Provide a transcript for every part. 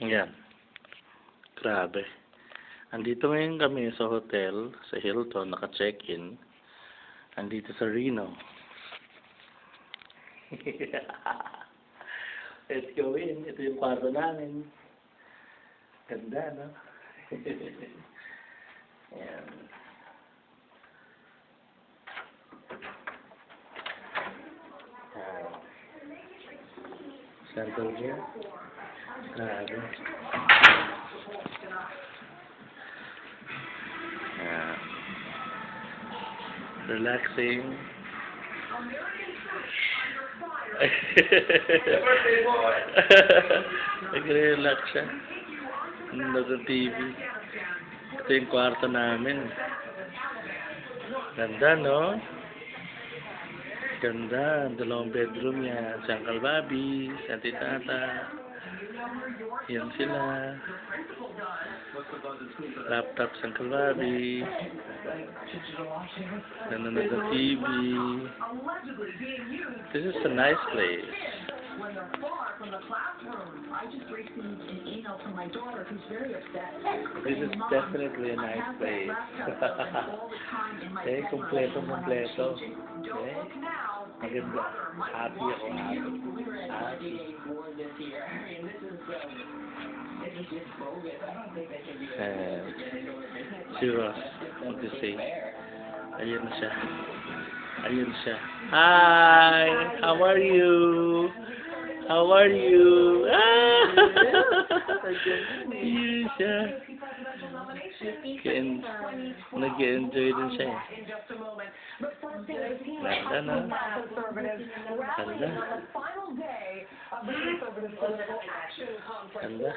Yan. Grabe. Andito ngayon kami sa hotel, sa Hilton, naka-check-in. Andito sa Reno. Let's go in. Ito yung kwarto namin. Ganda, no? Ayan. Central here. Grabe. Ayan. Relaxing. Nag-relax siya. Nag-TV. Ito yung kwarto namin. Ganda, no? Ganda. Dalawang bedroom yan. Si Uncle Bobby, si Auntie Tata. Yan sila. Laptop si Uncle Bobby. Nanonood ng TV. This is a nice place. When they're far from the classroom, I just received an email from my daughter who's very upset. This is definitely a nice place. Okay, kompleto. Okay. Maganda. Happy ako. Happy. Si Ross, what to say? Ayun na siya. Ayun siya. Hi! How are you? How are you? Ah! Ayun siya. Nag-enjoy din siya eh. Ganda na. Ganda. Ganda.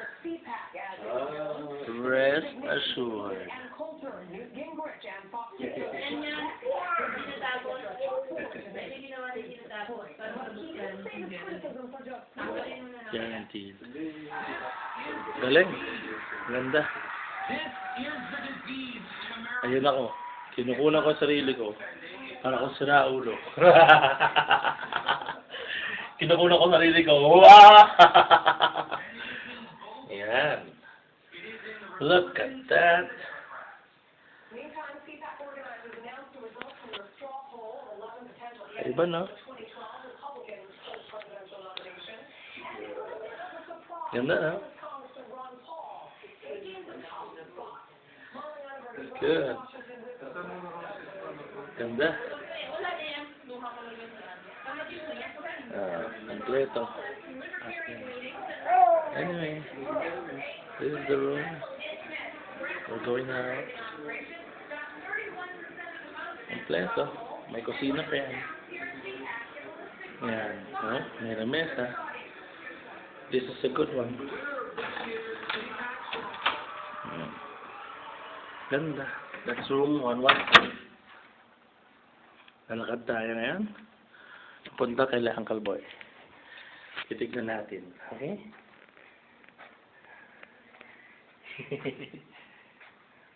Rest assured. Guaranteed. Galing. Ganda. Ayun ako. Kinukunan ko sarili ko. Para akong sinaulo. Kinukunan ko sarili ko. Ayan. Look at that. Iba, no? Ganda, no? Good. Ganda. Kompleto. Anyway, this is the room. We're going out. Kompleto. May kusina pa yan. Yan. Oh, may lamesa. This is a good one. Ganda. That's room 115. Lalakad tayo ngayon. Punta kay Uncle Boy. Titignan natin. Okay?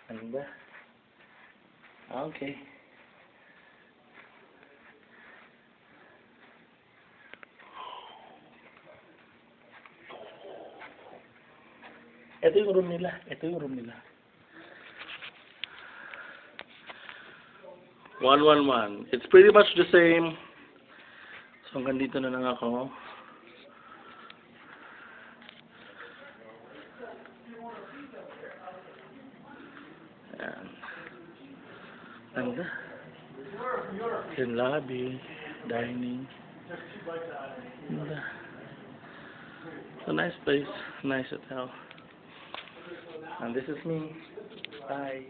Ganda. Okay. Ito yung room nila. Ito yung room nila. 111. It's pretty much the same. So hanggang dito na lang ako. Ayan. Ganda. Yung lobby, dining. Ganda. It's a nice place. Nice hotel. And this is me. Bye.